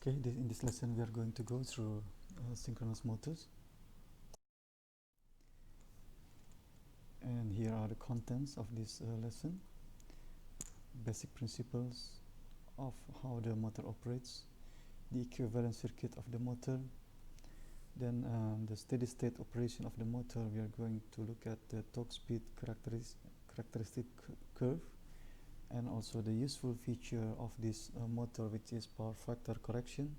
Okay, in this lesson we are going to go through synchronous motors, and here are the contents of this lesson: basic principles of how the motor operates, the equivalent circuit of the motor, then the steady state operation of the motor. We are going to look at the torque speed characteristic curve, and also the useful feature of this motor, which is power factor correction.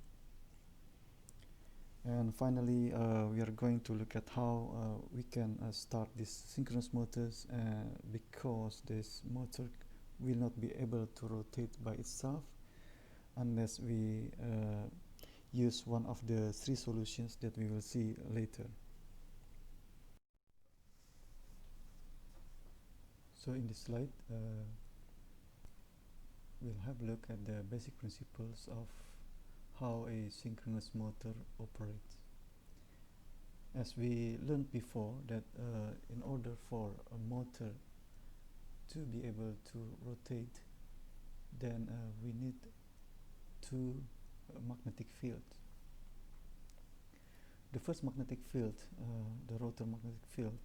And finally, we are going to look at how we can start this synchronous motors, because this motor will not be able to rotate by itself unless we use one of the three solutions that we will see later. So in this slide, we'll have a look at the basic principles of how a synchronous motor operates. As we learned before, that in order for a motor to be able to rotate, then we need two magnetic fields. The first magnetic field, the rotor magnetic field,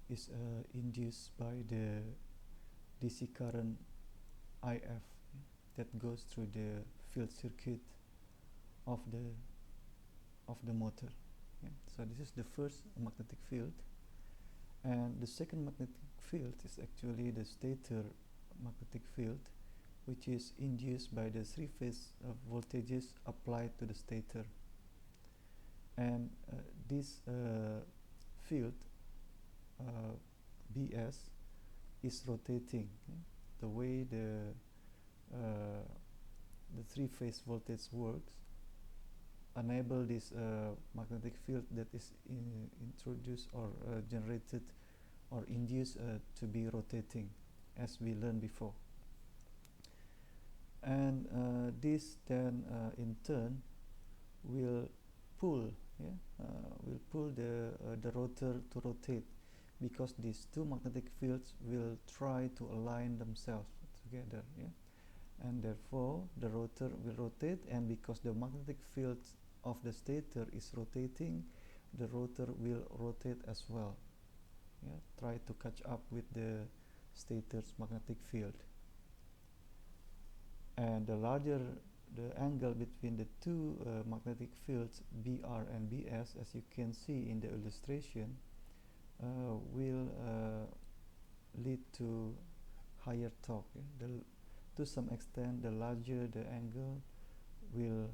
is induced by the DC current IF that goes through the field circuit of the motor. Yeah. So this is the first magnetic field, and the second magnetic field is actually the stator magnetic field, which is induced by the three-phase voltages applied to the stator. And this field BS is rotating. Okay? The way the three-phase voltage works enable this magnetic field that is introduced or generated or induced to be rotating, as we learned before. And this then in turn will pull the rotor to rotate, because these two magnetic fields will try to align themselves together, yeah? And therefore the rotor will rotate, and because the magnetic field of the stator is rotating, the rotor will rotate as well, yeah? Try to catch up with the stator's magnetic field. And the larger the angle between the two magnetic fields BR and BS, as you can see in the illustration, will lead to higher torque. Yeah? To some extent, the larger the angle will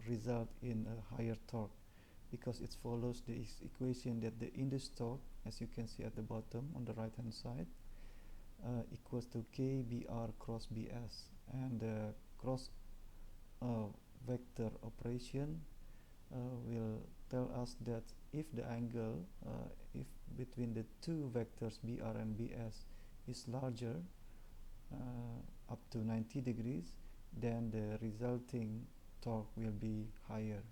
result in a higher torque, because it follows the equation that the induced torque, as you can see at the bottom on the right hand side, equals to KBR cross BS, and the cross vector operation will tell us that if the angle if between the two vectors BR and BS is larger, up to 90 degrees, then the resulting torque will be higher.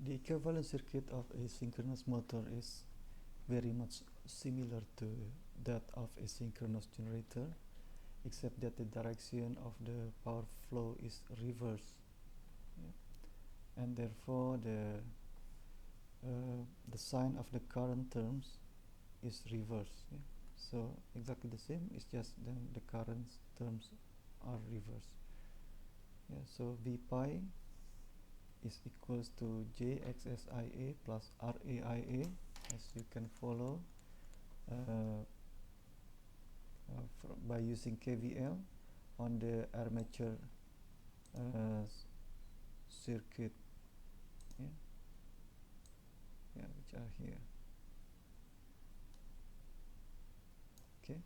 The equivalent circuit of a synchronous motor is very much similar to that of a synchronous generator, except that the direction of the power flow is reverse, yeah? And therefore the sign of the current terms is reverse, yeah? So exactly the same, it's just then the current terms are reverse, yeah? So V pi is equals to JXSIA plus RAIA, as you can follow by using KVL on the armature circuit, yeah? Which are here. Okay,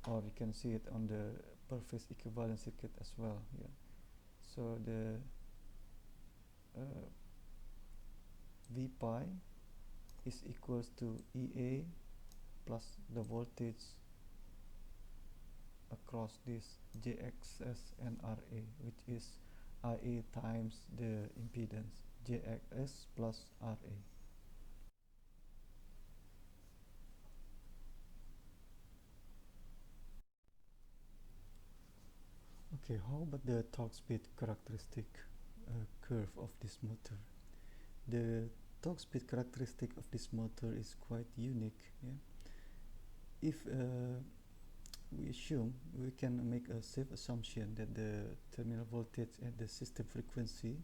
or you can see it on the per phase equivalent circuit as well here. So the V pi is equals to EA plus the voltage across this JXS and RA, which is IA times the impedance JXS plus RA. Okay, how about the torque speed characteristic curve of this motor? The torque speed characteristic of this motor is quite unique. Yeah? If we assume, we can make a safe assumption that the terminal voltage at the system frequency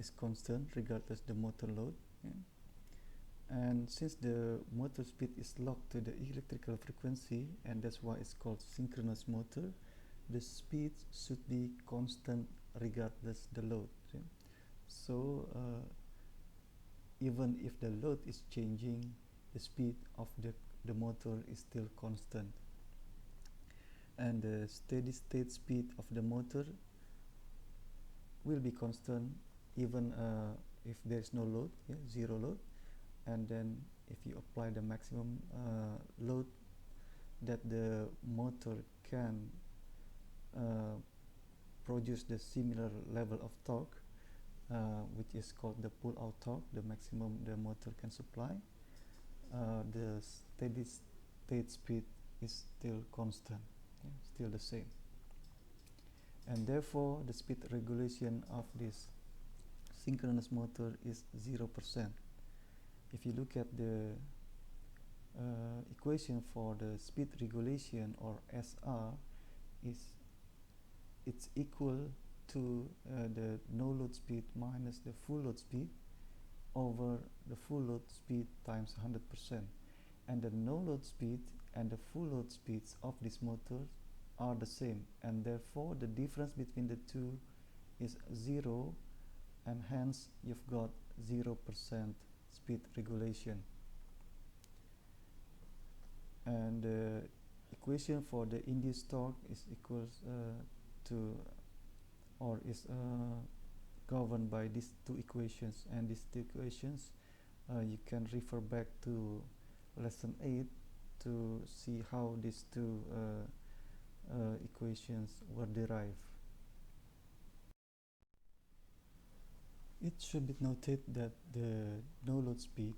is constant regardless the motor load. Yeah? And since the motor speed is locked to the electrical frequency, and that's why it's called synchronous motor, the speed should be constant regardless the load. Yeah? So even if the load is changing, the speed of the motor is still constant. And the steady state speed of the motor will be constant even if there is no load, yeah, zero load. And then if you apply the maximum load that the motor can produce the similar level of torque, which is called the pull-out torque, the maximum the motor can supply, the steady state speed is still constant, yeah, still the same. And therefore the speed regulation of this synchronous motor is 0%. If you look at the equation for the speed regulation, or SR, it's equal to the no load speed minus the full load speed over the full load speed times 100%. And the no load speed and the full load speeds of this motor are the same, and therefore the difference between the two is 0, and hence you've got 0% speed regulation. And the equation for the induced torque is equals to, or is governed by these two equations, and these two equations you can refer back to lesson 8 to see how these two equations were derived. It should be noted that the no load speed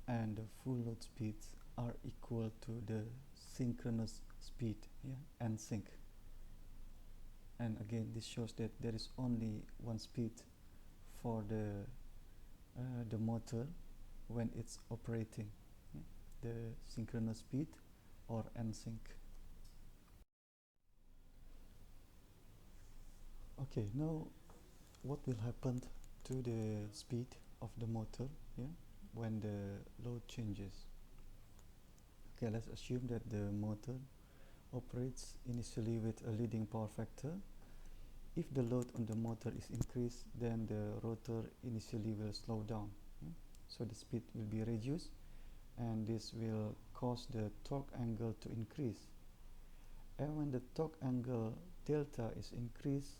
and the full load speeds are equal to the synchronous speed, yeah, and sync. And again, this shows that there is only one speed for the motor when it's operating, yeah? The synchronous speed or n-sync. Okay, now what will happen to the speed of the motor, yeah, when the load changes? Okay, let's assume that the motor operates initially with a leading power factor. If the load on the motor is increased, then the rotor initially will slow down, yeah? So the speed will be reduced, and this will cause the torque angle to increase. And when the torque angle delta is increased,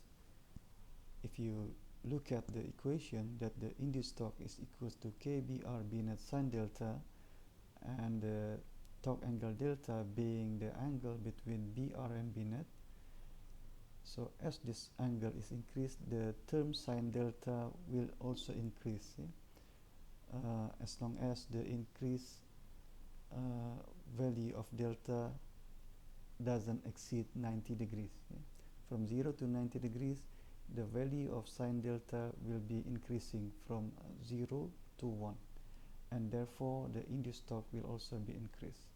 if you look at the equation, that the induced torque is equals to kBr b net sine delta, and the torque angle delta being the angle between Br and B net. So as this angle is increased, the term sine delta will also increase, yeah? As long as the increase value of delta doesn't exceed 90 degrees. Yeah? From 0 to 90 degrees, the value of sine delta will be increasing from 0 to 1, and therefore the induced torque will also be increased.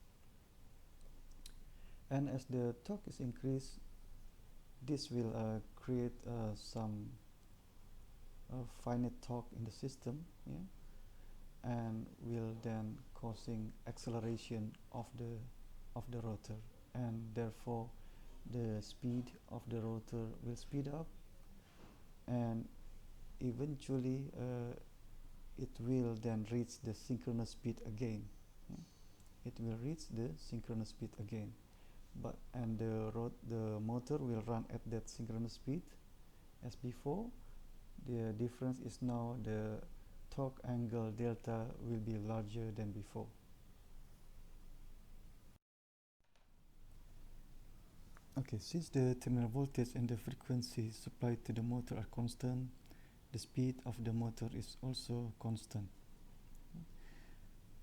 And as the torque is increased, this will create some finite torque in the system, yeah? And will then causing acceleration of the rotor, and therefore the speed of the rotor will speed up, and eventually it will then reach the synchronous speed again, yeah? It will reach the synchronous speed again, and the motor will run at that synchronous speed as before. The difference is now the torque angle delta will be larger than before. Okay, since the terminal voltage and the frequency supplied to the motor are constant, the speed of the motor is also constant,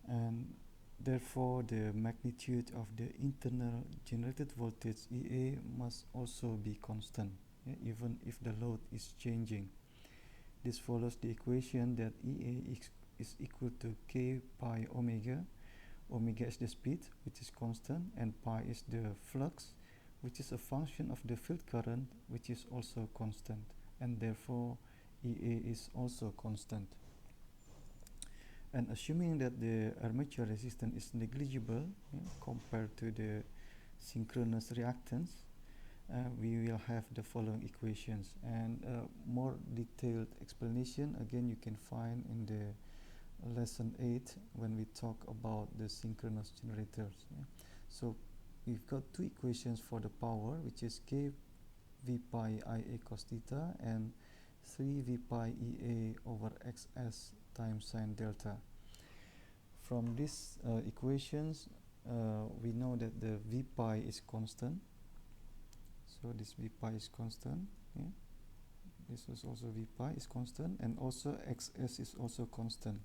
and therefore the magnitude of the internal generated voltage EA must also be constant, yeah, even if the load is changing. This follows the equation that EA is equal to K pi omega. Omega is the speed, which is constant, and pi is the flux, which is a function of the field current, which is also constant, and therefore EA is also constant. And assuming that the armature resistance is negligible, compared to the synchronous reactance, we will have the following equations, and more detailed explanation again you can find in the lesson 8 when we talk about the synchronous generators. So we've got two equations for the power, which is K V pi IA cos theta and 3 V pi EA over XS times sine delta. From these equations, we know that the V pi is constant. So this V pi is constant. Yeah. This is also V pi is constant, and also XS is also constant.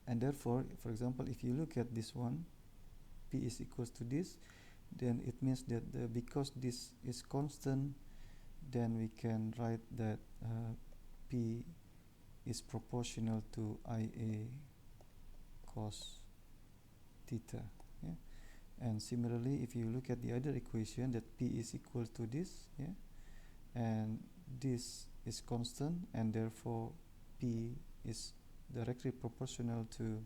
And therefore, for example, if you look at this one, P is equals to this, then it means that because this is constant, then we can write that P is proportional to IA cos theta. Yeah? And similarly, if you look at the other equation, that P is equal to this, yeah? And this is constant, and therefore P is directly proportional to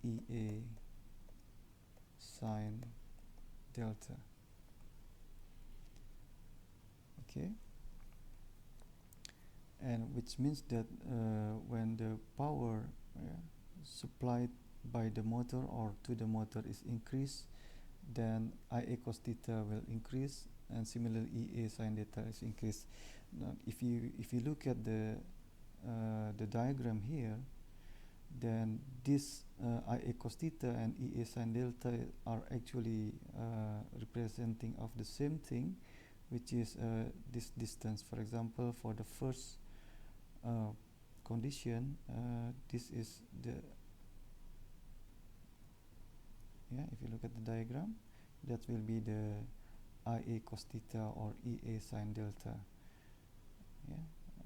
EA sine delta. Okay, and which means that when the power supplied by the motor or to the motor is increased, then IA cos theta will increase, and similarly EA sine theta is increased. Now, if you look at the diagram here, then this IA cos theta and EA sine delta are actually representing of the same thing, which is this distance. For example, for the first condition, this is the, if you look at the diagram, that will be the IA cos theta or EA sine delta,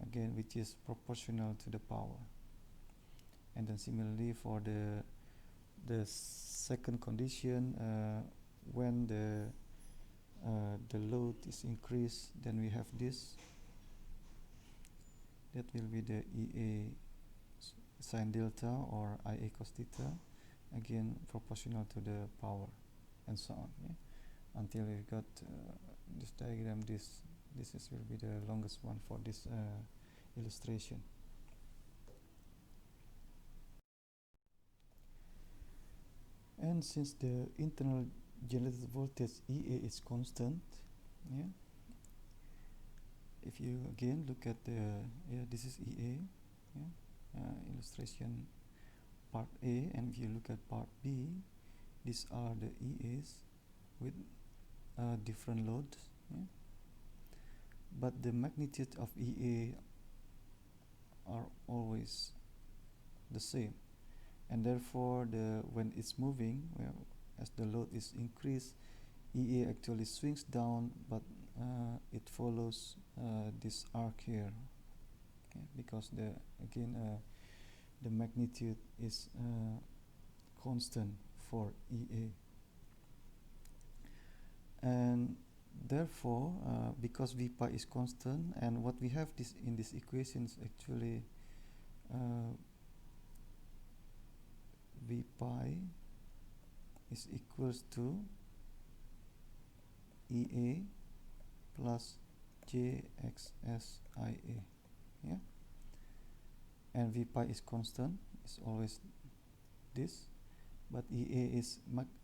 again, which is proportional to the power. And then similarly for the second condition, when the load is increased, then we have this, that will be the EA sine delta or IA cos theta, again proportional to the power, and so on, until we've got this diagram. This will be the longest one for this illustration. And since the internal generated voltage EA is constant, if you again look at the, this is EA, illustration part A, and if you look at part B, these are the EAs with different loads, but the magnitude of EA are always the same, and therefore when it's moving, as the load is increased, EA actually swings down, but it follows this arc here, because the magnitude is constant for EA. And therefore, because V pi is constant, and what we have this in this equation is actually V pi is equals to EA plus JXSIA, and V pi is constant, it's always this, but EA is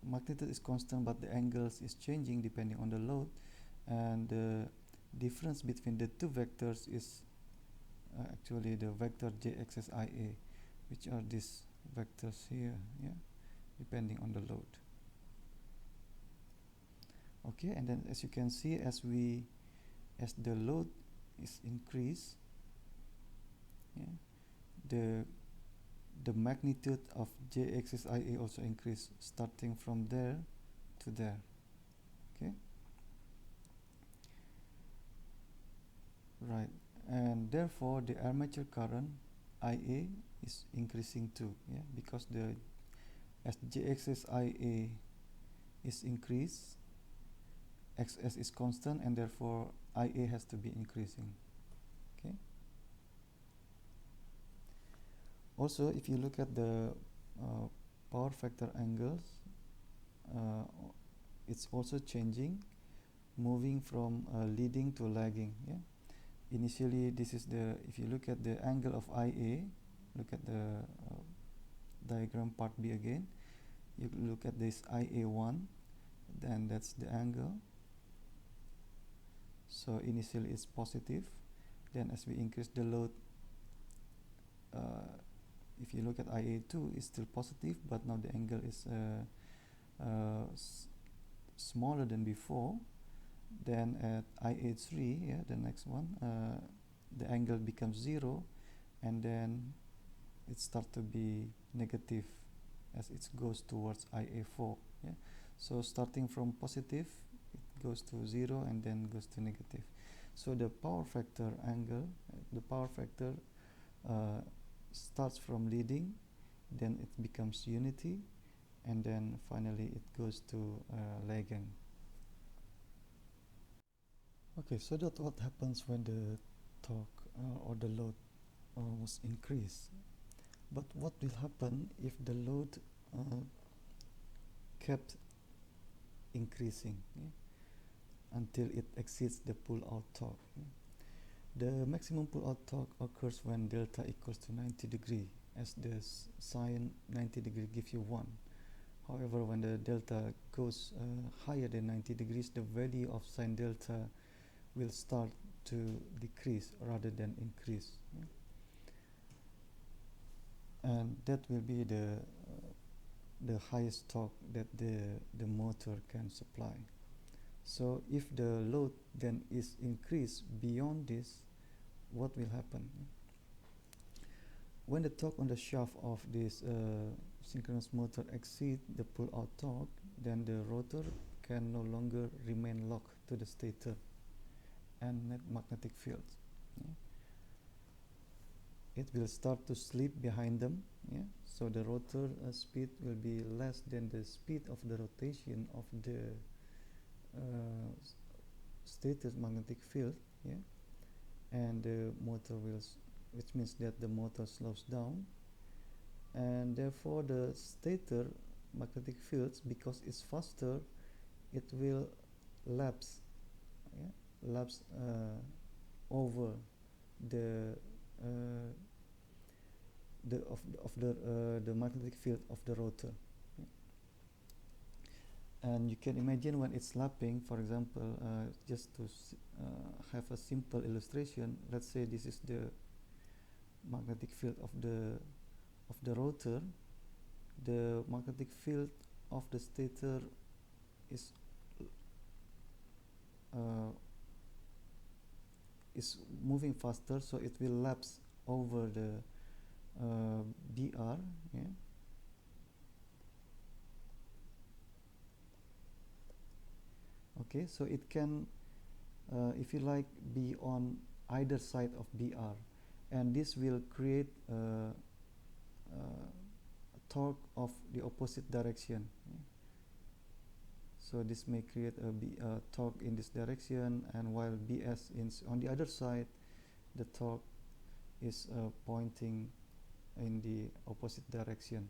magnitude is constant, but the angles is changing depending on the load, and the difference between the two vectors is actually the vector JXSIA, which are these vectors here, depending on the load. Okay, and then as you can see, as the load is increased, the magnitude of JXSIA also increase, starting from there to there. Okay, right, and therefore the armature current IA is increasing too, yeah, because the as J-axis IA is increased, XS is constant, and therefore IA has to be increasing. Okay. Also, if you look at the power factor angles, uh, it's also changing, moving from leading to lagging. Yeah. Initially, this is the, if you look at the angle of IA, look at the diagram part B again. You look at this IA1, then that's the angle. So initially it's positive, then as we increase the load, if you look at IA2, it's still positive, but now the angle is smaller than before. Then at IA3, yeah, the next one, the angle becomes 0, and then it starts to be negative as it goes towards IA4. Yeah? So starting from positive, it goes to 0 and then goes to negative. So the power factor angle, the power factor starts from leading, then it becomes unity, and then finally it goes to lagging. Okay, so that's what happens when the torque or the load was increased. But what will happen if the load kept increasing, yeah, until it exceeds the pull-out torque? Yeah? The maximum pull-out torque occurs when delta equals to 90 degree, as the sine 90 degree gives you 1. However, when the delta goes higher than 90 degrees, the value of sine delta will start to decrease rather than increase. Yeah? And that will be the highest torque that the motor can supply. So if the load then is increased beyond this, what will happen? When the torque on the shaft of this synchronous motor exceeds the pull-out torque, then the rotor can no longer remain locked to the stator and magnetic field. Yeah? It will start to slip behind them. Yeah? So the rotor speed will be less than the speed of the rotation of the stator's magnetic field. Yeah? And the motor will, which means that the motor slows down, and therefore the stator magnetic fields, because it's faster, it will lapse, yeah? Lapse over the the magnetic field of the rotor. And you can imagine when it's lapping, for example, just to have a simple illustration, let's say this is the magnetic field of the rotor. The magnetic field of the stator is moving faster, so it will lapse over the BR. Yeah? Okay, so it can, if you like, be on either side of BR, and this will create a torque of the opposite direction. Yeah? So this may create a torque in this direction, and while BS is on the other side, the torque is pointing in the opposite direction.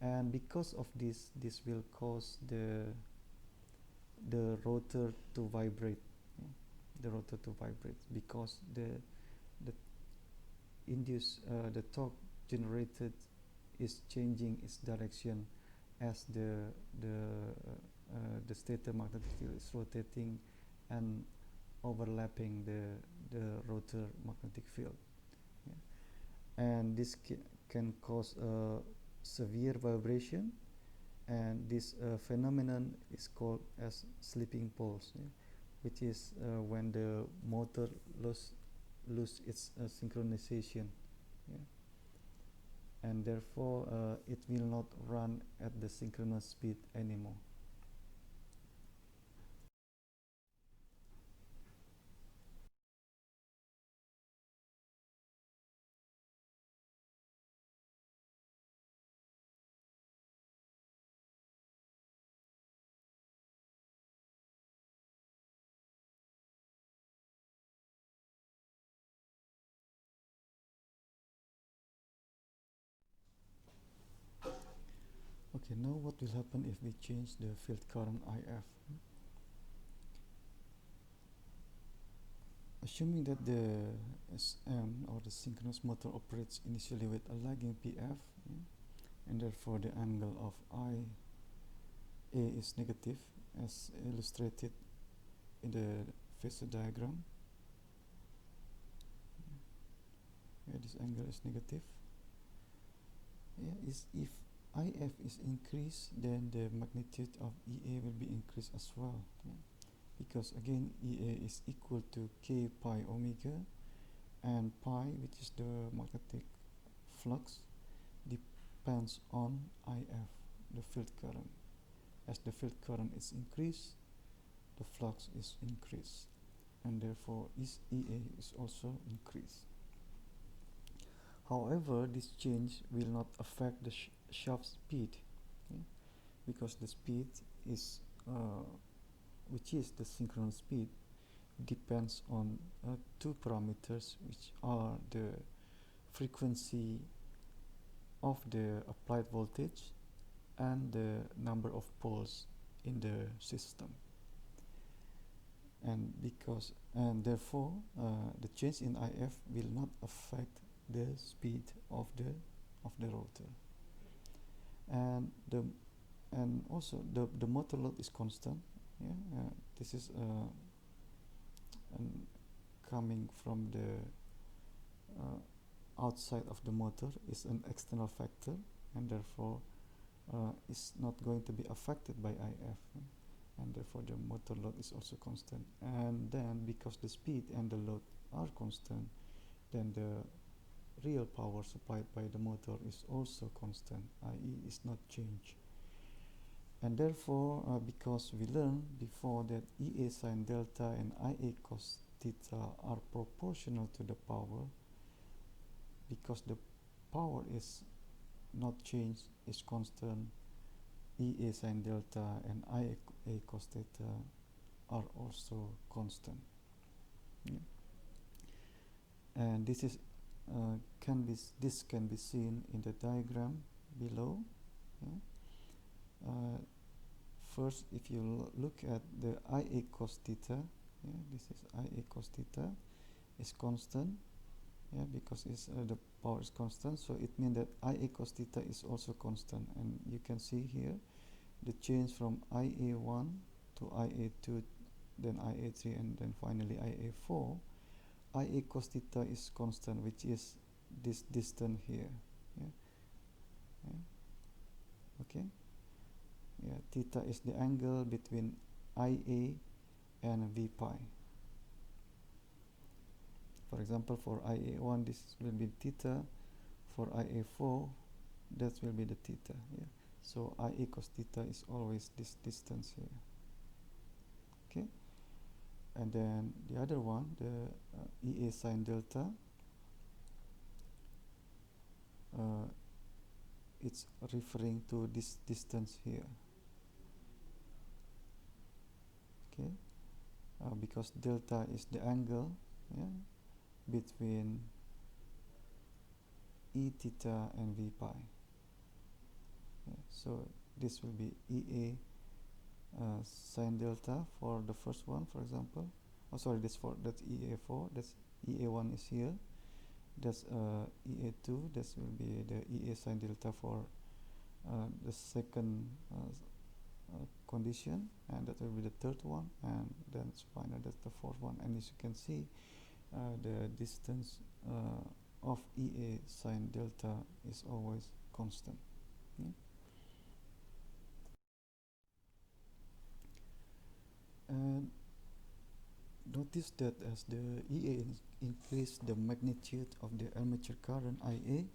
And because of this, this will cause the rotor to vibrate. Yeah? The rotor to vibrate because the induced the torque generated is changing its direction as the stator magnetic field is rotating and overlapping the rotor magnetic field. Yeah? And this can cause a severe vibration, and this phenomenon is called as slipping poles, yeah? Which is when the motor lose its synchronization. Yeah? And therefore it will not run at the synchronous speed anymore. Okay, now what will happen if we change the field current IF? Assuming that the SM or the synchronous motor operates initially with a lagging PF, and therefore the angle of IA is negative as illustrated in the phasor diagram. This angle is negative. If IF is increased, then the magnitude of EA will be increased as well. Because again, EA is equal to K pi omega, and pi, which is the magnetic flux, depends on IF, the field current. As the field current is increased, the flux is increased, and therefore EA is also increased. However, this change will not affect the shaft speed, because the speed is which is the synchronous speed, depends on two parameters, which are the frequency of the applied voltage and the number of poles in the system. And therefore the change in IF will not affect the speed of the rotor. And also the motor load is constant. This is coming from the outside of the motor, is an external factor, and therefore is not going to be affected by IF, and therefore the motor load is also constant. And then because the speed and the load are constant, then the real power supplied by the motor is also constant, i.e. is not changed. And therefore, because we learned before that EA sine delta and IA cos theta are proportional to the power, because the power is not changed, is constant, EA sine delta and IA cos theta are also constant. And this can be seen in the diagram below. First, if you look at the IA cos theta, this is IA cos theta, is constant, because the power is constant, so it means that IA cos theta is also constant. And you can see here the change from IA1 to IA2, then IA3, and then finally IA4. IA cos theta is constant, which is this distance here. Okay. Theta is the angle between IA and V pi. For example, for IA1 this will be theta, for IA4 that will be the theta. So IA cos theta is always this distance here. Okay. And then the other one, the EA sine delta, it's referring to this distance here. Okay, because delta is the angle between E theta and V pi. So this will be EA sine delta for the first one, for example. That's EA4. That's EA1 is here. That's EA2. That will be the EA sine delta for the second condition, and that will be the third one, and then finally that's the fourth one. And as you can see, the distance of EA sine delta is always constant. And notice that as the EA increase the magnitude of the armature current IA,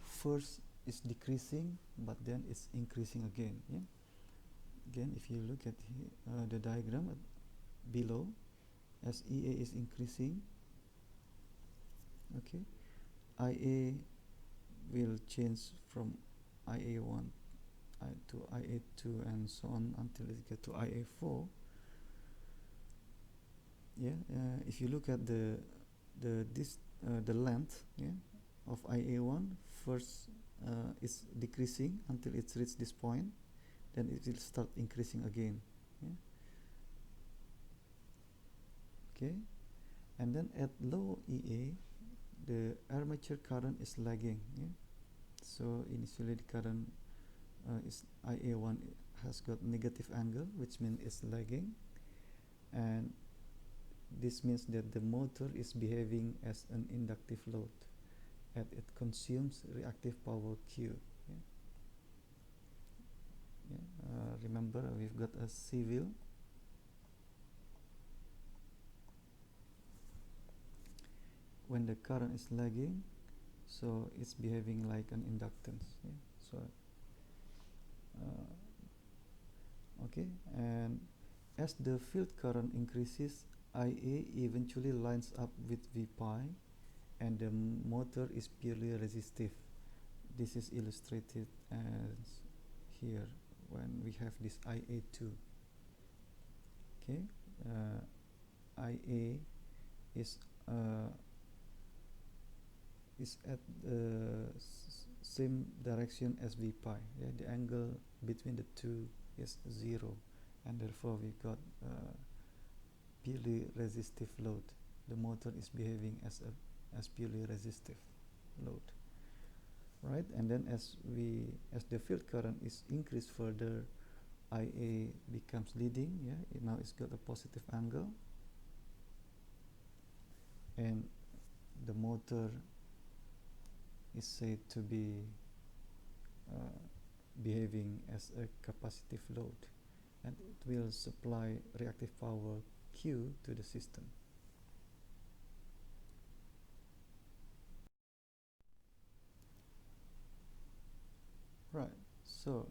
first it's decreasing, but then it's increasing again. Again, if you look at the diagram below, as EA is increasing, okay, IA will change from IA1 to IA2 and so on until it gets to IA4. If you look at the length of IA1, first is decreasing until it's reached this point, then it will start increasing again. Yeah? Okay, and then at low EA, the armature current is lagging. Yeah? So initially the current is IA1 has got negative angle, which means it's lagging, and this means that the motor is behaving as an inductive load, and it consumes reactive power Q. Yeah? Yeah? Remember, we've got a C wheel. When the current is lagging, so it's behaving like an inductance. Yeah? So okay, and as the field current increases, IA eventually lines up with V pi, and the motor is purely resistive. This is illustrated as here when we have this IA2. Okay, IA is at the same direction as V pi. Yeah? The angle between the two is 0, and therefore we got purely resistive load. The motor is behaving as purely resistive load, right? And then as the field current is increased further, IA becomes leading. Yeah, now it's got a positive angle, and the motor is said to be behaving as a capacitive load, and it will supply reactive power Q to the system. Right, so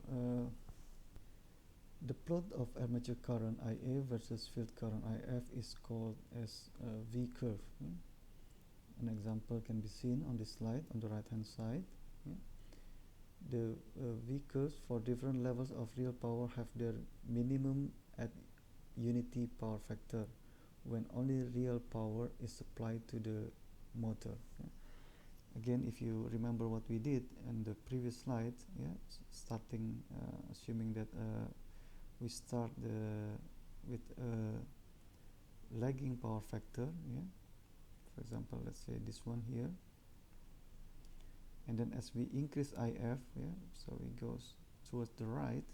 the plot of armature current IA versus field current IF is called as a V curve. Yeah? An example can be seen on this slide on the right hand side. Yeah? The V curves for different levels of real power have their minimum at unity power factor, when only real power is supplied to the motor. Yeah? Again, if you remember what we did in the previous slide, yeah, starting assuming that we start with a lagging power factor. Yeah? For example, let's say this one here, and then as we increase IF, yeah, so it goes towards the right,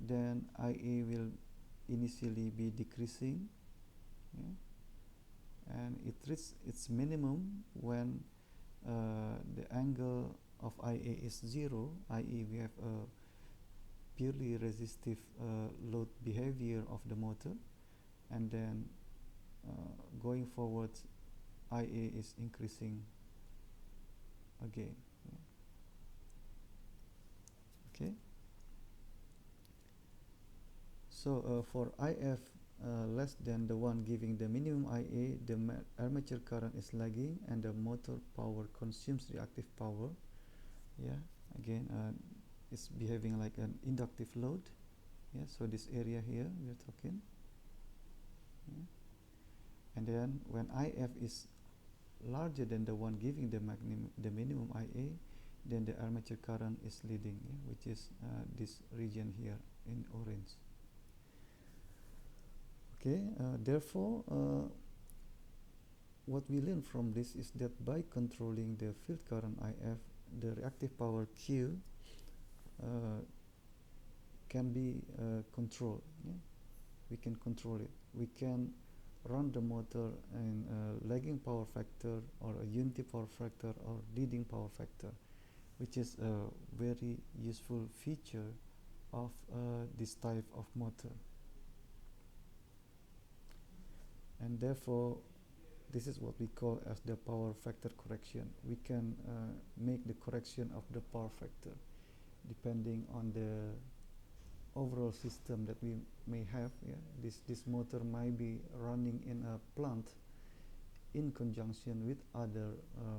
then IA will initially be decreasing. Yeah? And it reaches its minimum when the angle of IA is 0, i.e. we have a purely resistive load behavior of the motor, and then going forward IA is increasing again. Yeah. Okay, so for IF less than the one giving the minimum IA, the armature current is lagging and the motor power consumes reactive power. Yeah, again it's behaving like an inductive load. Yeah, so this area here we are talking. Yeah. And then when IF is larger than the one giving the minimum IA, then the armature current is leading, yeah, which is this region here in orange. Okay, therefore what we learn from this is that by controlling the field current IF, the reactive power Q can be controlled. Yeah? We can control it. We can run the motor in a lagging power factor or a unity power factor or leading power factor, which is a very useful feature of this type of motor. And therefore this is what we call as the power factor correction. We can make the correction of the power factor depending on the overall system that we may have. Yeah? This motor might be running in a plant in conjunction with other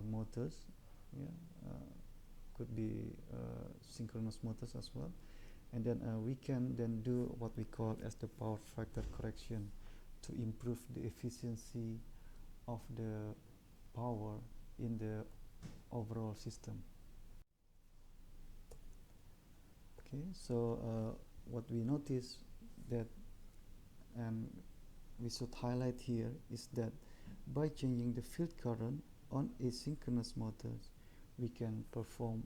motors. Yeah? Could be synchronous motors as well. And then we can then do what we call as the power factor correction to improve the efficiency of the power in the overall system. Okay, so what we notice that, and we should highlight here, is that by changing the field current on asynchronous motors, we can perform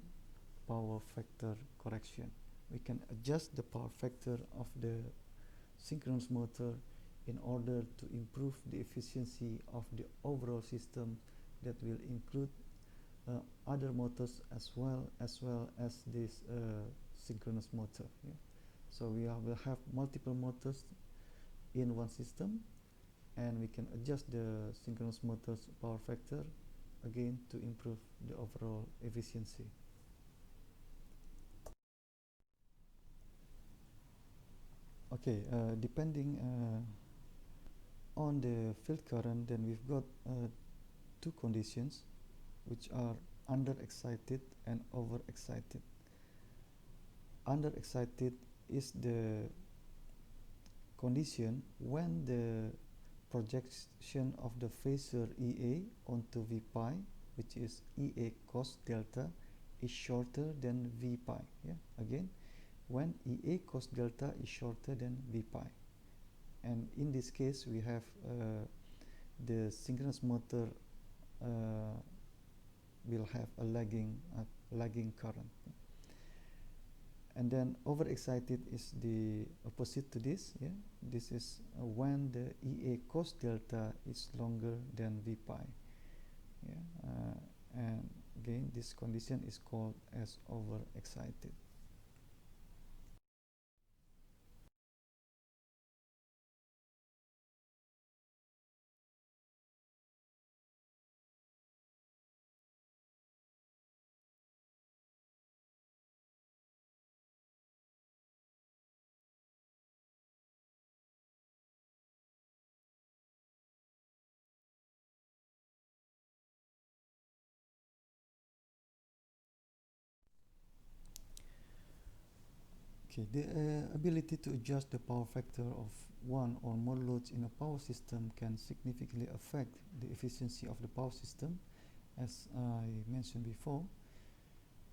power factor correction. We can adjust the power factor of the synchronous motor in order to improve the efficiency of the overall system that will include other motors as well as this synchronous motor. Yeah? So we will have multiple motors in one system, and we can adjust the synchronous motor's power factor again to improve the overall efficiency. Okay, depending on the field current, then we've got two conditions, which are under-excited and over-excited. Under-excited is the condition when the projection of the phasor EA onto V pi, which is EA cos delta, is shorter than V pi. Yeah? Again, when EA cos delta is shorter than V pi. And in this case, we have the synchronous motor will have a lagging current. And then overexcited is the opposite to this. Yeah? This is when the EA cos delta is longer than V pi. Yeah? And again, this condition is called as overexcited. Okay, the ability to adjust the power factor of one or more loads in a power system can significantly affect the efficiency of the power system, as I mentioned before.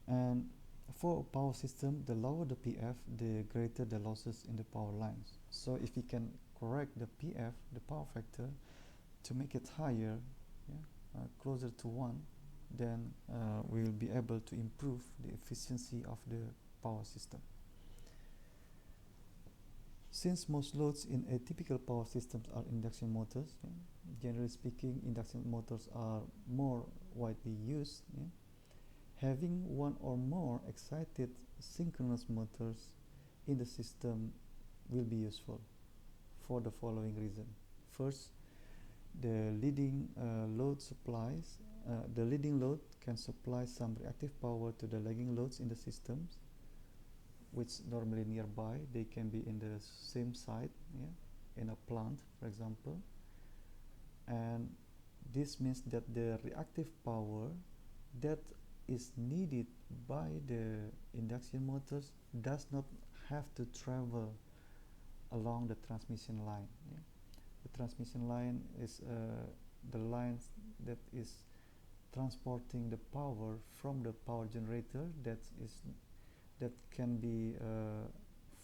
And for a power system, the lower the PF, the greater the losses in the power lines. So if we can correct the PF, the power factor, to make it higher, yeah, closer to 1, then we will be able to improve the efficiency of the power system. Since most loads in a typical power systems are induction motors, yeah, generally speaking, induction motors are more widely used. Yeah, having one or more excited synchronous motors in the system will be useful for the following reason. First, the leading load can supply some reactive power to the lagging loads in the systems, which normally nearby. They can be in the same site, yeah, in a plant, for example. And this means that the reactive power that is needed by the induction motors does not have to travel along the transmission line. Yeah? The transmission line is the line that is transporting the power from the power generator that can be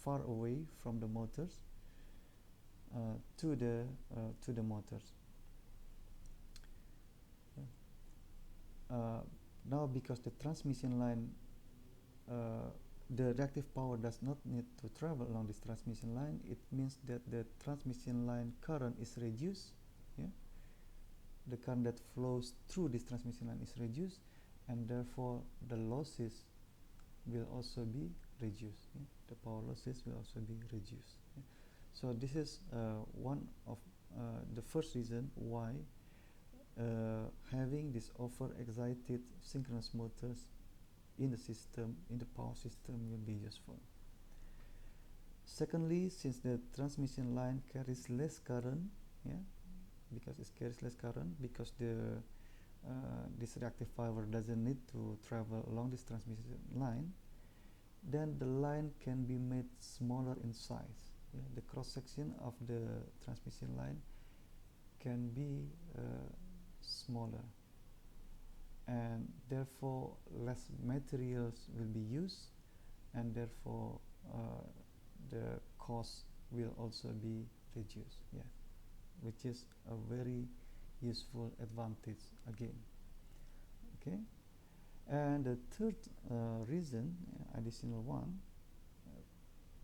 far away from the motors to the motors. Now, because the transmission line, the reactive power does not need to travel along this transmission line, it means that the transmission line current is reduced. Yeah? The current that flows through this transmission line is reduced, and therefore the losses will also be reduced. Yeah? The power losses will also be reduced. Yeah? So this is one of the first reason why having this over-excited synchronous motors in the system, in the power system, will be useful. Secondly, since the transmission line carries less current, yeah, because it carries less current, because this reactive power doesn't need to travel along this transmission line, then the line can be made smaller in size. Yeah? The cross section of the transmission line can be smaller, and therefore less materials will be used, and therefore the cost will also be reduced, yeah, which is a very useful advantage again. Okay, and the third reason, additional one,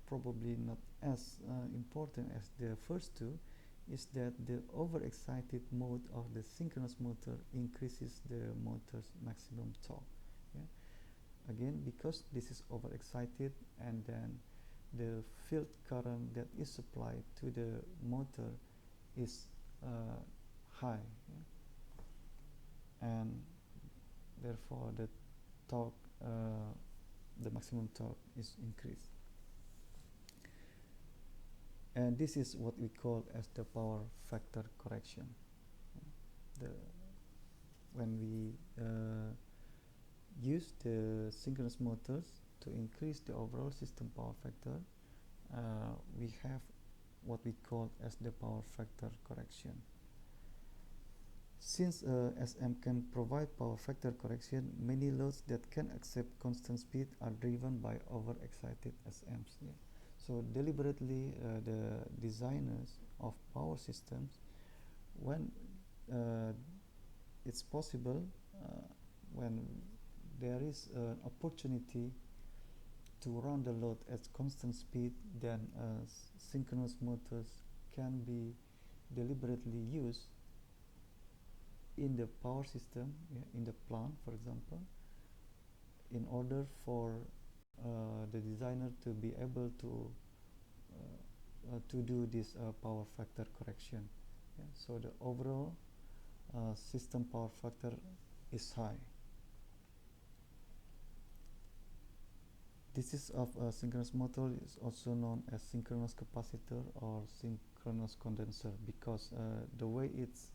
probably not as important as the first two, is that the overexcited mode of the synchronous motor increases the motor's maximum torque. Yeah? Again, because this is overexcited, and then the field current that is supplied to the motor is high, yeah? And therefore the torque, the maximum torque is increased. And this is what we call as the power factor correction. When we use the synchronous motors to increase the overall system power factor, we have what we call as the power factor correction. Since SM can provide power factor correction, many loads that can accept constant speed are driven by overexcited SMs. Yeah. So deliberately, the designers of power systems, when it's possible, when there is an opportunity to run the load at constant speed, then synchronous motors can be deliberately used in the power system, yeah, in the plant, for example, in order for the designer to be able to do this power factor correction. Yeah? So the overall system power factor is high. This is of a synchronous motor is also known as synchronous capacitor or synchronous condenser, because the way it's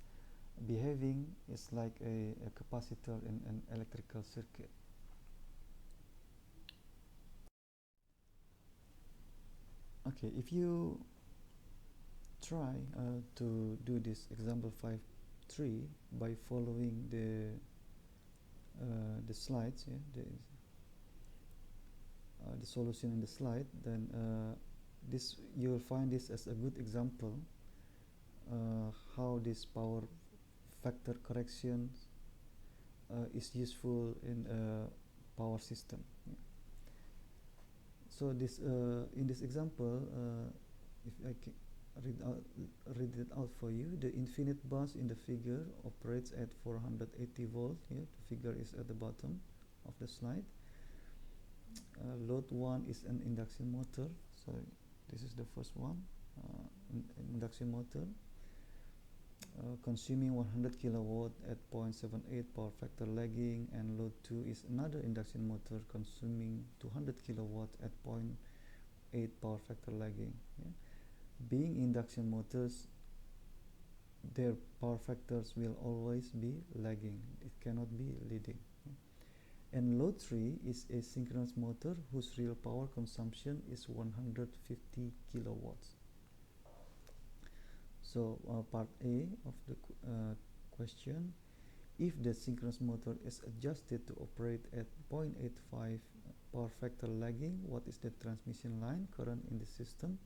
behaving is like a capacitor in an electrical circuit. Okay, if you try to do this example 5.3 by following the slides, yeah, the solution in the slide, then this you will find this as a good example how this power factor correction is useful in a power system. Yeah. So this in this example, if I can read it out for you, the infinite bus in the figure operates at 480 volts. Yeah, the figure is at the bottom of the slide. Load 1 is an induction motor, so this is the first one, induction motor, consuming 100 kilowatt at 0.78 power factor lagging, and load 2 is another induction motor consuming 200 kilowatt at 0.8 power factor lagging. Yeah. Being induction motors, their power factors will always be lagging, it cannot be leading. Yeah. And load 3 is a synchronous motor whose real power consumption is 150 kilowatts. So part A of the question, if the synchronous motor is adjusted to operate at 0.85 power factor lagging, what is the transmission line current in the system?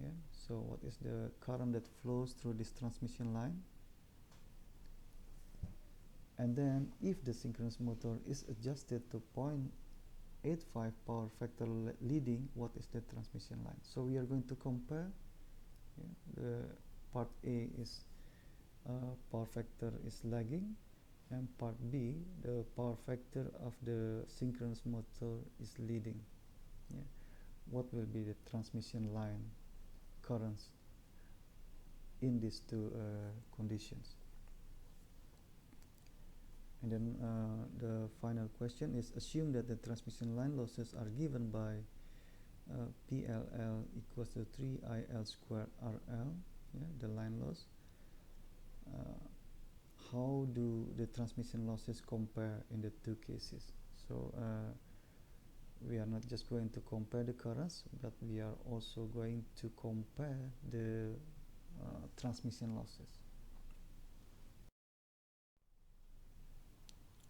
Yeah, so what is the current that flows through this transmission line? And then if the synchronous motor is adjusted to 0.85 power factor leading, what is the transmission line? So we are going to compare. Yeah, the part A is power factor is lagging, and part B, the power factor of the synchronous motor is leading. Yeah. What will be the transmission line currents in these two conditions? And then the final question is, assume that the transmission line losses are given by PLL equals to 3IL squared RL, yeah, the line loss. How do the transmission losses compare in the two cases? So we are not just going to compare the currents, but we are also going to compare the transmission losses.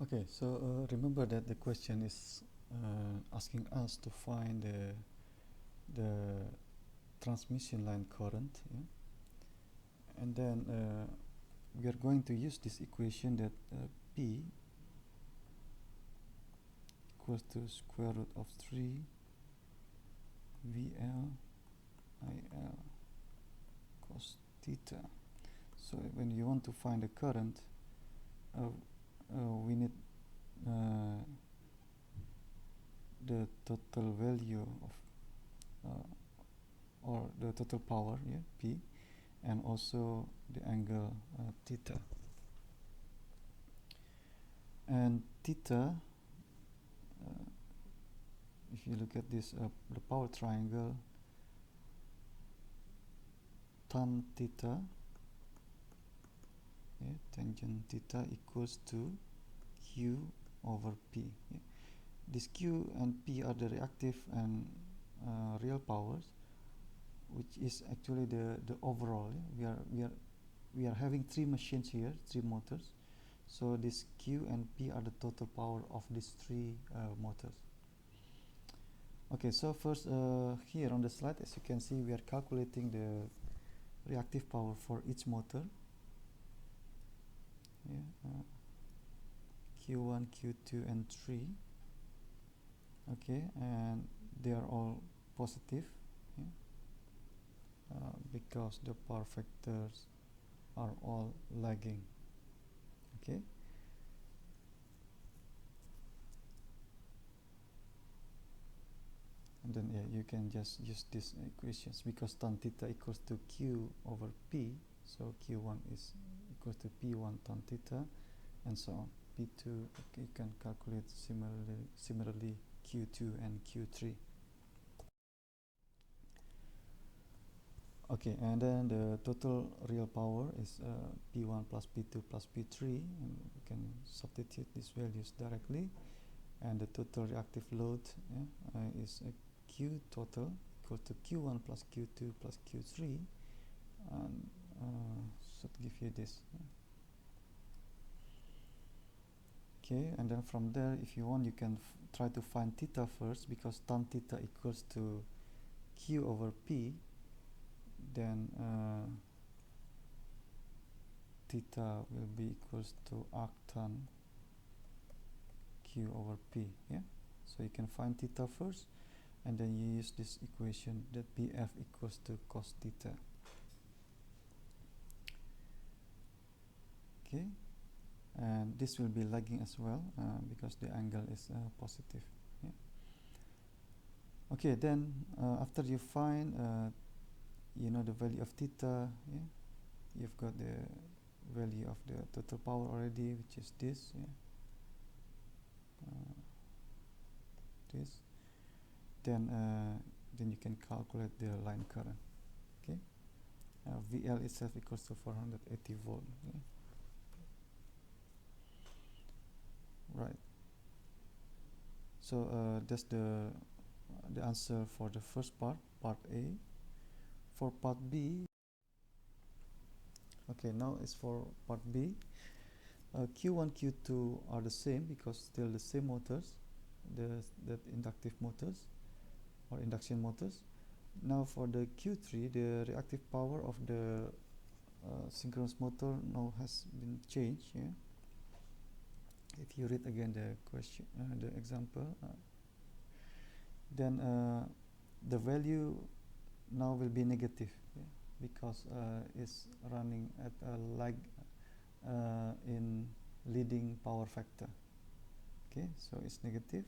Okay, so remember that the question is asking us to find the transmission line current, yeah? And then we are going to use this equation that P equals to square root of 3 VL IL cos theta. So when you want to find the current, we need the total value of or the total power, yeah, P, and also the angle theta. And theta, if you look at this, the power triangle, tan theta, yeah, tangent theta equals to Q over P. Yeah. This Q and P are the reactive and real powers, which is actually the overall. Yeah? We are having 3 machines here, 3 motors. So this Q and P are the total power of these 3 motors. Okay, so first here on the slide, as you can see, we are calculating the reactive power for each motor. Yeah, Q1, Q2 and 3. Okay, and they are all positive, yeah? Because the power factors are all lagging. Okay, and then yeah, you can just use these equations because tan theta equals to Q over P, so Q1 is equals to P1 tan theta, and so on. P2, okay, you can calculate similarly Q2 and Q3. Okay, and then the total real power is P1 plus P2 plus P3, and you can substitute these values directly, and the total reactive load, yeah, is Q total equal to Q1 plus Q2 plus Q3, and should give you this. Yeah. Okay, and then from there, if you want, you can try to find theta first, because tan theta equals to Q over P. Then theta will be equals to arc tan Q over P. Yeah, so you can find theta first, and then you use this equation that PF equals to cos theta. Okay, and this will be lagging as well because the angle is positive. Yeah. Okay, then after you find you know the value of theta, yeah, you've got the value of the total power already, which is this, yeah, this. Then you can calculate the line current. Okay, VL itself equals to 480 volt. Yeah? Right. So that's the answer for the first part A. For part B, okay, now it's for part B. Q1, Q2 are the same because still the same motors, the inductive motors or induction motors. Now for the Q3, the reactive power of the synchronous motor now has been changed. Yeah. If you read again the question, the example, then the value now will be negative, yeah, because it's running at a lag in leading power factor. Okay, so it's negative,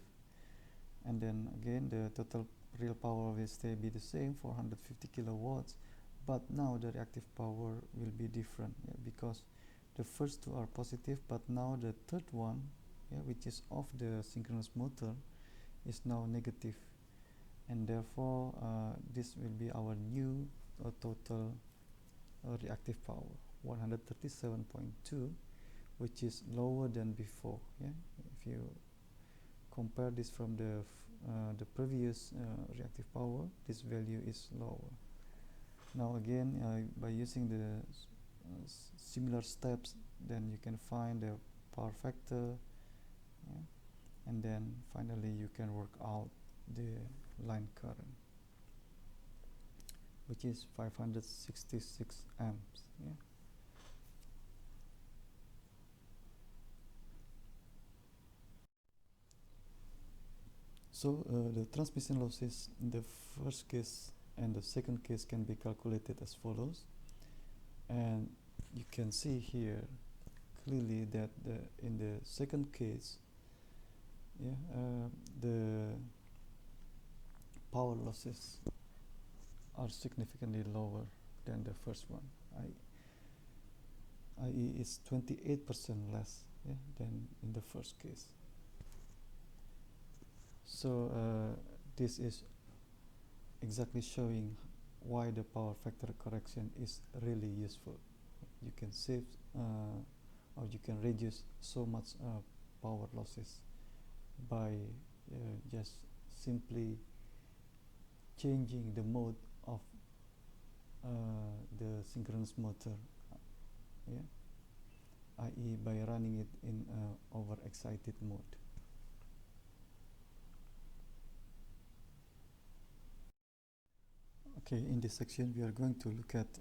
and then again the total real power will be the same, 450 kilowatts, but now the reactive power will be different, yeah, because the first two are positive, but now the third one, yeah, which is of the synchronous motor, is now negative, and therefore this will be our new total reactive power, 137.2, which is lower than before. Yeah, if you compare this from the previous reactive power, this value is lower. Now again, by using the similar steps, then you can find the power factor, yeah, and then finally you can work out the line current, which is 566 amps. Yeah. So the transmission losses in the first case and the second case can be calculated as follows, and you can see here clearly that in the second case, the power losses are significantly lower than the first one, i.e. it's 28% less than in the first case. So this is exactly showing why the power factor correction is really useful. You can save or you can reduce so much power losses by just simply changing the mode of the synchronous motor, i.e. by running it in overexcited mode. Okay, in this section we are going to look at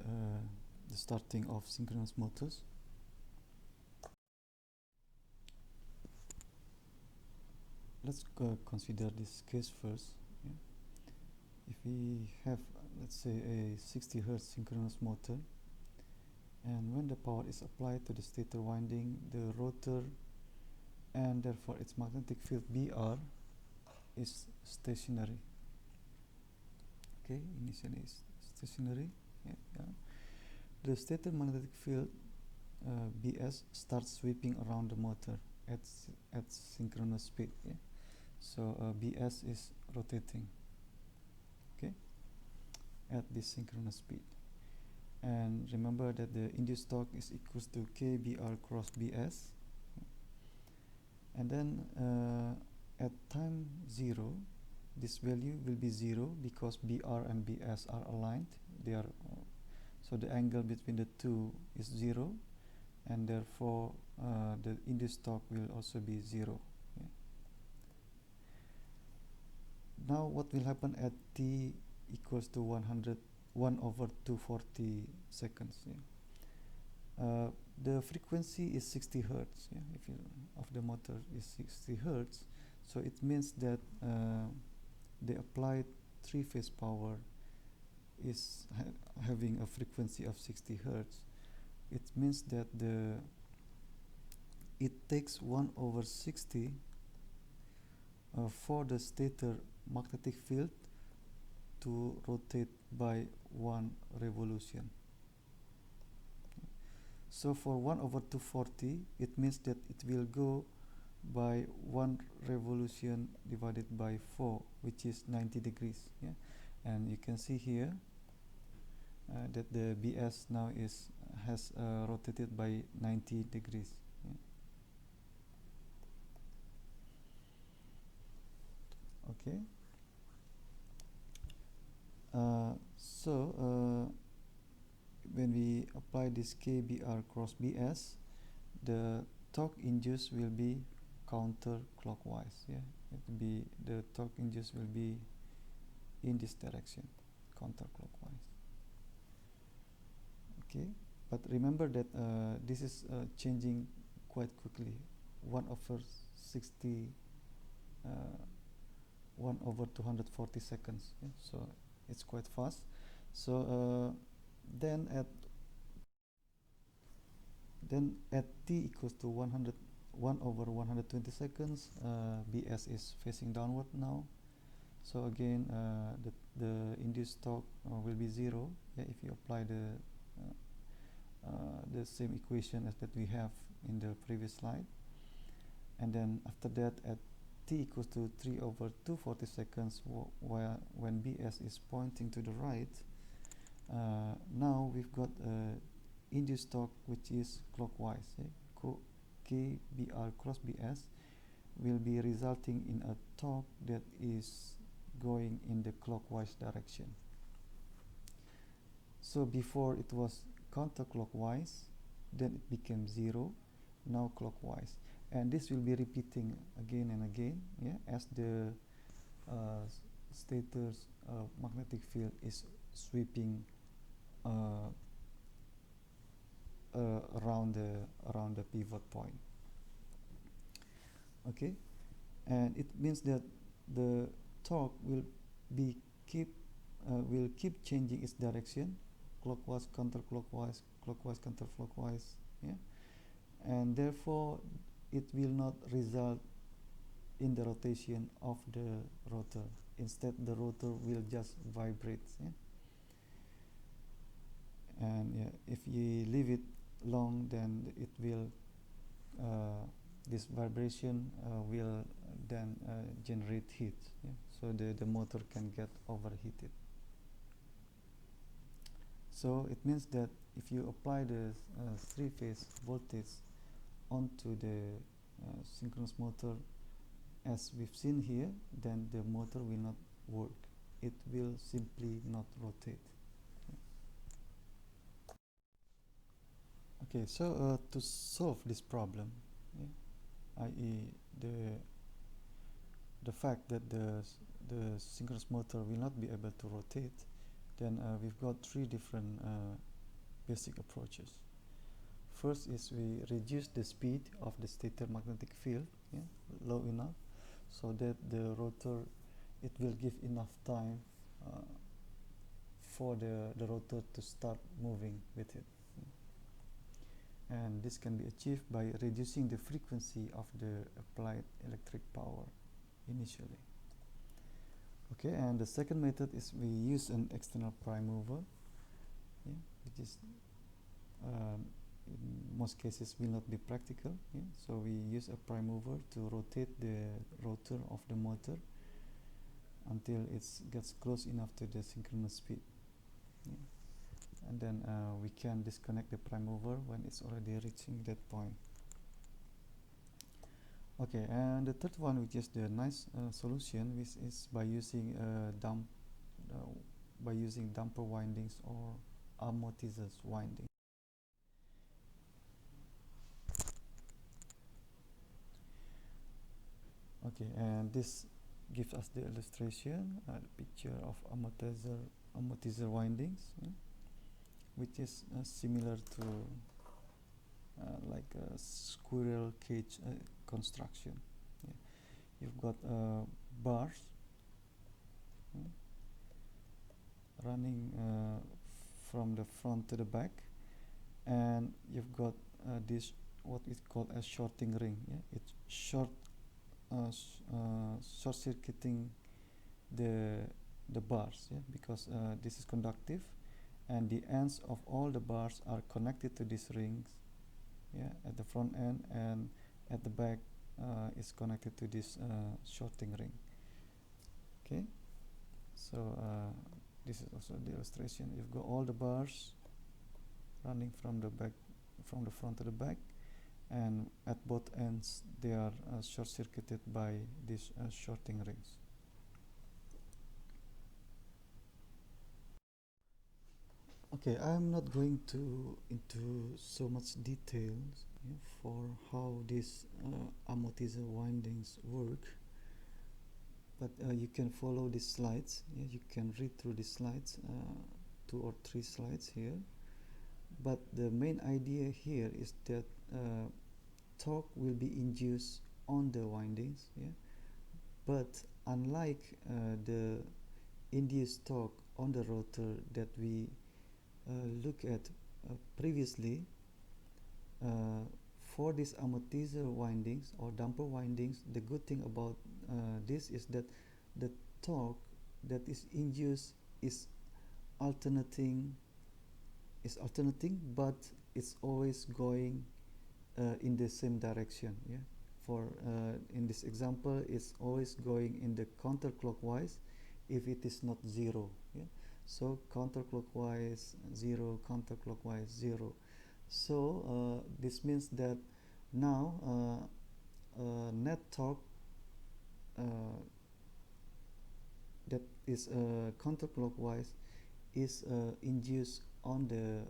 the starting of synchronous motors. Let's consider this case first. If we have, let's say, a 60 Hz synchronous motor, and when the power is applied to the stator winding, the rotor and therefore its magnetic field BR is stationary. Okay, initially it's stationary. The stator magnetic field BS starts sweeping around the motor at synchronous speed. So BS is rotating, okay, at this synchronous speed. And remember that the induced torque is equals to KBR cross BS. And then at time 0, this value will be 0 because BR and BS are aligned. They are so the angle between the two is 0, and therefore the induced torque will also be 0. Now what will happen at t equals to 1/240 seconds? The frequency is 60 Hertz. If you of the motor is 60 Hertz, so it means that the applied three-phase power is having a frequency of 60 Hertz. It means that it takes 1/60 for the stator magnetic field to rotate by 1 revolution. So for 1/240, it means that it will go by 1 revolution divided by 4, which is 90 degrees. And you can see here that the BS now has rotated by 90 degrees. Okay. So when we apply this KBR cross BS, the torque induced will be counterclockwise. It will be the torque induced will be in this direction, counterclockwise. Okay, but remember that this is changing quite quickly. 1/60, 1/240 seconds. So it's quite fast. So then at t equals to 1/120 seconds, BS is facing downward now. So again, the induced torque will be 0. If you apply the same equation as that we have in the previous slide. And then after that, at t equals to 3/240 seconds, when BS is pointing to the right, now we've got induced torque which is clockwise. KBR cross BS will be resulting in a torque that is going in the clockwise direction. So before it was counterclockwise, then it became 0, now clockwise. and this will be repeating again and again, yeah, as the stator's magnetic field is sweeping around the pivot point. Okay, and it means that the torque will keep changing its direction, clockwise, counterclockwise, clockwise, counterclockwise, yeah, and therefore it will not result in the rotation of the rotor. Instead, the rotor will just vibrate, yeah? And yeah, if you leave it long, then it will this vibration will then generate heat, yeah? So the motor can get overheated. So it means that if you apply the three-phase voltage onto the synchronous motor as we've seen here, then the motor will not work. It will simply not rotate. Okay, so to solve this problem, yeah, i.e. the fact that the synchronous motor will not be able to rotate, then we've got three different basic approaches. First is we reduce the speed of the stator magnetic field, yeah, low enough so that the rotor, it will give enough time for the rotor to start moving with it. And this can be achieved by reducing the frequency of the applied electric power initially. Okay, and the second method is we use an external prime mover, yeah, which is in most cases will not be practical, yeah? So we use a prime mover to rotate the rotor of the motor until it gets close enough to the synchronous speed, yeah? And then we can disconnect the prime mover when it's already reaching that point. Okay, and the third one, which is the nice solution, which is by using damper windings or amortisseurs winding. Okay, and this gives us the illustration, the picture of amortisseur windings, yeah, which is similar to like a squirrel cage construction. Yeah. You've got bars, yeah, running from the front to the back, and you've got this what is called a shorting ring. Yeah, it's short-circuiting the bars, yeah, because this is conductive, and the ends of all the bars are connected to these rings, yeah, at the front end, and at the back is connected to this shorting ring. Okay, so this is also the illustration. You've got all the bars running from the front to the back, and at both ends they are short-circuited by these shorting rings. Okay, I'm not going into so much details, yeah, for how these amortisseur windings work, but you can follow these slides. Yeah, you can read through these slides, 2 or 3 slides here. But the main idea here is that torque will be induced on the windings, yeah? But unlike the induced torque on the rotor that we look at previously, for these amortisseur windings or damper windings, the good thing about this is that the torque that is induced is alternating, but it's always going in the same direction. Yeah, for in this example, it's always going in the counterclockwise if it is not 0. Yeah, so counterclockwise 0, counterclockwise 0. So this means that now net torque that is counterclockwise is induced on the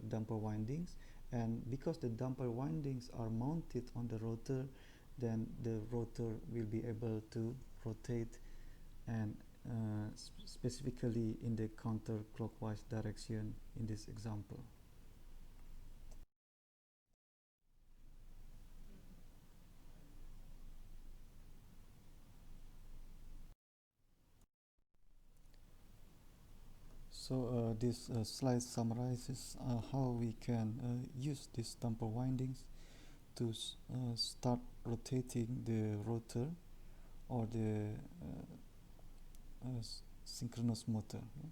damper windings, and because the damper windings are mounted on the rotor, then the rotor will be able to rotate, and specifically in the counterclockwise direction in this example. So this slide summarizes how we can use these damper windings to start rotating the rotor or the synchronous motor. Yeah.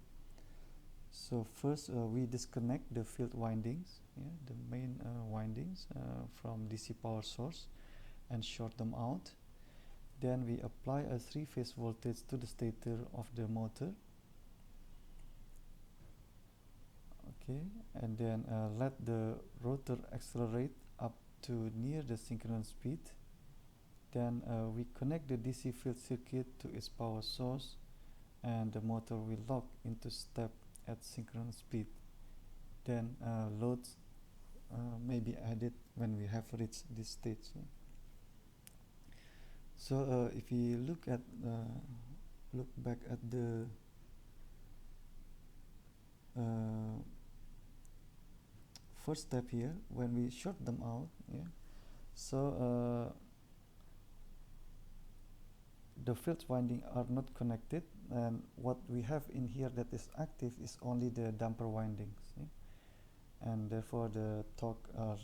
So first we disconnect the field windings, yeah, the main windings from DC power source, and short them out. Then we apply a three-phase voltage to the stator of the motor. Okay, and then let the rotor accelerate up to near the synchronous speed. Then we connect the DC field circuit to its power source, and the motor will lock into step at synchronous speed. Then loads may be added when we have reached this stage. Yeah. So if we look back at the first step here, when we short them out, yeah. So the field winding are not connected, and what we have in here that is active is only the damper windings, yeah? And therefore the torque are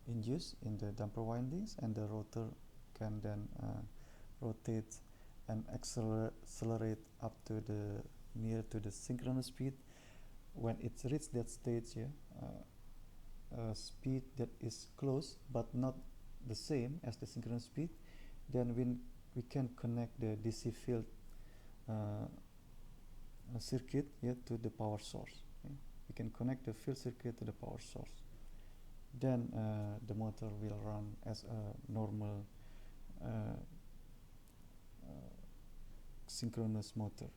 induced in the damper windings, and the rotor can then rotate and accelerate up to the near to the synchronous speed. When it's reached that stage, yeah, speed that is close but not the same as the synchronous speed, then we can connect the DC field circuit, yeah, to the power source. Okay? We can connect the field circuit to the power source. Then the motor will run as a normal synchronous motor.